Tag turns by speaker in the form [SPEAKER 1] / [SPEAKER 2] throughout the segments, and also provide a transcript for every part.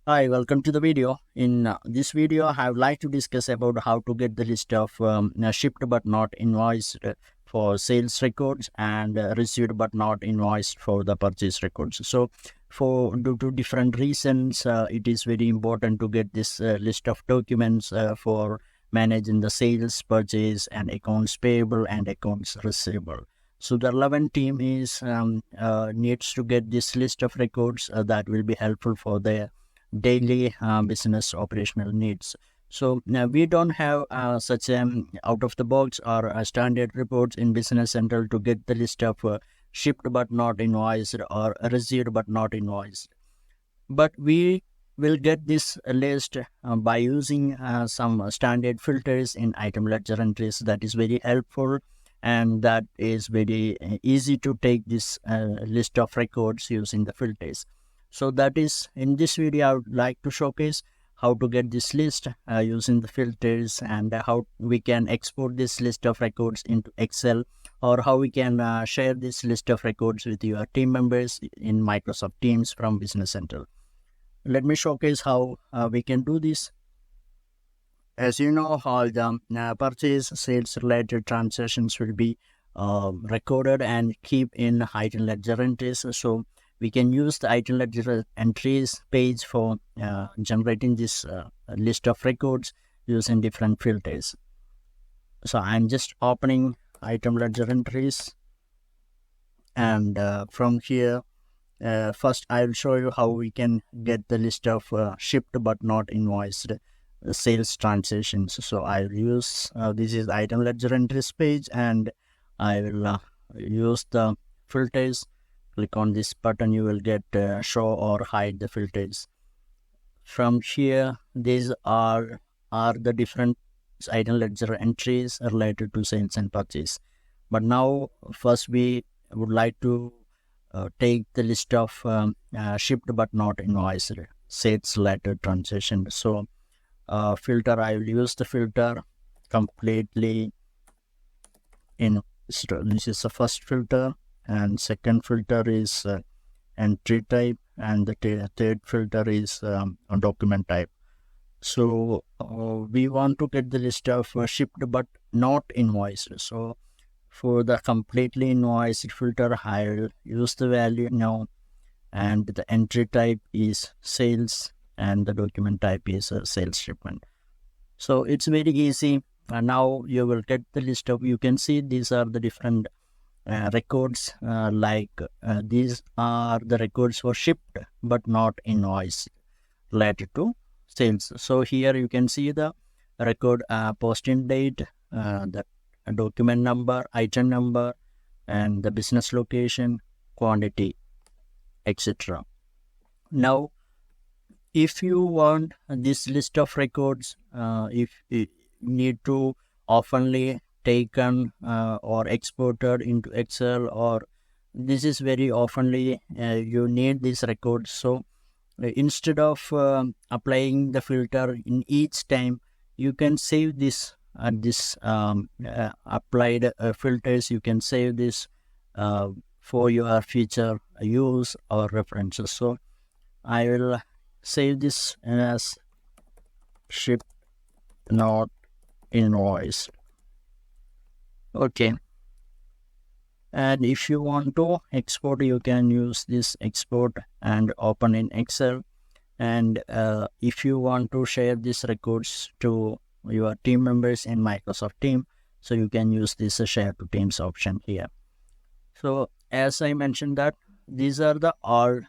[SPEAKER 1] Hi, welcome to the video. In this video, I would like to discuss about how to get the list of shipped but not invoiced for sales records and received but not invoiced for the purchase records. So, for due to different reasons, it is very important to get this list of documents for managing the sales, purchase, and accounts payable and accounts receivable. So the relevant team is needs to get this list of records that will be helpful for their daily business operational needs. So now we don't have such out of the box or standard reports in Business Central to get the list of shipped but not invoiced or received but not invoiced. But we will get this list by using some standard filters in item ledger entries. That is very helpful, and that is very easy to take this list of records using the filters. So that is, in this video I would like to showcase how to get this list using the filters, and how we can export this list of records into Excel, or how we can share this list of records with your team members in Microsoft Teams from Business Central. Let me showcase how we can do this. As you know, all the purchase sales related transactions will be recorded and keep in item ledger entries. So we can use the item ledger entries page for generating this list of records using different filters. So I'm just opening item ledger entries, and from here first I will show you how we can get the list of shipped but not invoiced sales transactions. So I'll use this is item ledger entries page, and I will use the filters. Click on this button, you will get show or hide the filters. From here, these are the different item ledger entries related to sales and purchase. But now first we would like to take the list of shipped but not invoiced sales related transaction. So filter, I will use the filter completely in. This is the first filter, and second filter is entry type, and the third filter is a document type. So we want to get the list of shipped but not invoiced. So for the completely invoiced filter, I'll use the value now, and the entry type is sales, and the document type is a sales shipment. So it's very easy. Now you will get the list of, you can see these are the different records, these are the records for shipped but not invoiced related to sales. So here you can see the record posting date, the document number, item number, and the business location, quantity, etc. Now if you want this list of records, if you need to oftenly taken or exported into Excel, or this is very oftenly you need these records. So instead of applying the filter in each time, you can save this applied filters. You can save this for your future use or references. So I will save this as shipped not invoiced. Okay, and if you want to export, you can use this export and open in Excel. And if you want to share these records to your team members in Microsoft Teams, so you can use this share to teams option here. So as I mentioned that these are the all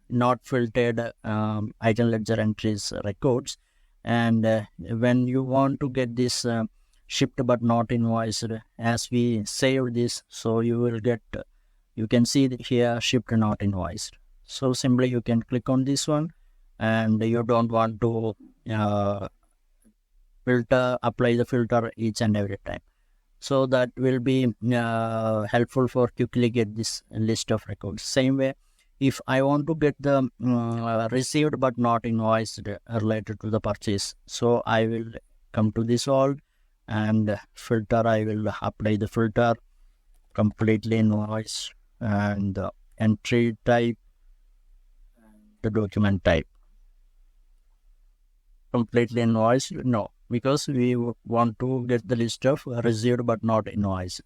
[SPEAKER 1] not filtered item ledger entries records, and when you want to get this shipped but not invoiced, as we save this, so you will get, you can see here shipped not invoiced. So simply you can click on this one, and you don't want to apply the filter each and every time. So that will be helpful for quickly get this list of records. Same way, if I want to get the received but not invoiced related to the purchase, so I will come to this all, and filter, I will apply the filter completely invoice, and the entry type, the document type. completely invoiced? No, because we want to get the list of received but not invoiced.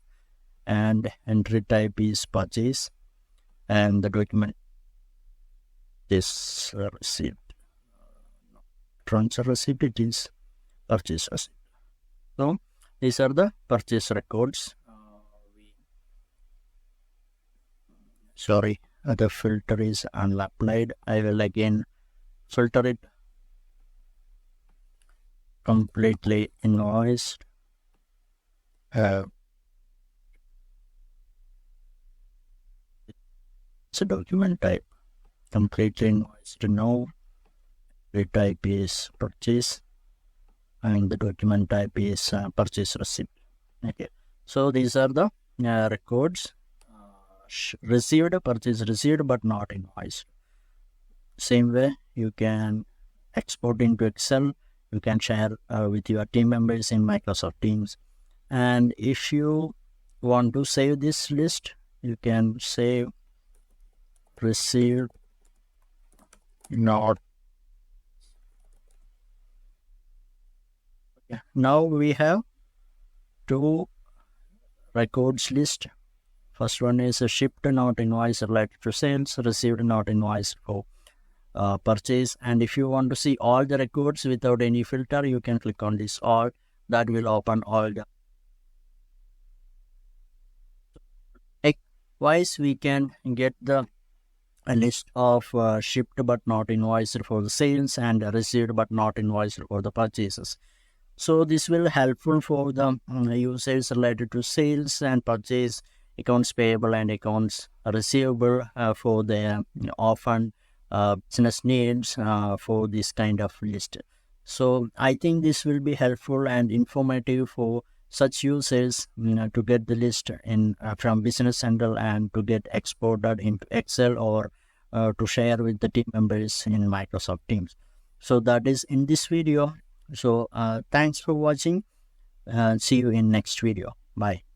[SPEAKER 1] And entry type is purchase, and the document is received. Transfer receipt, it is purchase receipt. So these are the purchase records. Sorry, the filter is unapplied. I will again filter it. Completely invoiced. It's a document type. Completely invoiced. No. The type is purchase, and the document type is purchase receipt. Okay. So these are the records. Received, purchase received but not invoiced. Same way, you can export into Excel. You can share with your team members in Microsoft Teams. And if you want to save this list, you can save received not. Okay. Now we have two records list. First one is a shipped not invoice related to sales, received not invoice for purchase. And if you want to see all the records without any filter, you can click on this all. That will open all the. Likewise, we can get the a list of shipped but not invoiced for the sales and received but not invoiced for the purchases. So this will helpful for the users related to sales and purchase, accounts payable and accounts receivable for their often business needs for this kind of list. So I think this will be helpful and informative for such users to get the list in from Business Central and to get exported into Excel or to share with the team members in Microsoft Teams. So that is in this video. So thanks for watching. See you in next video. Bye.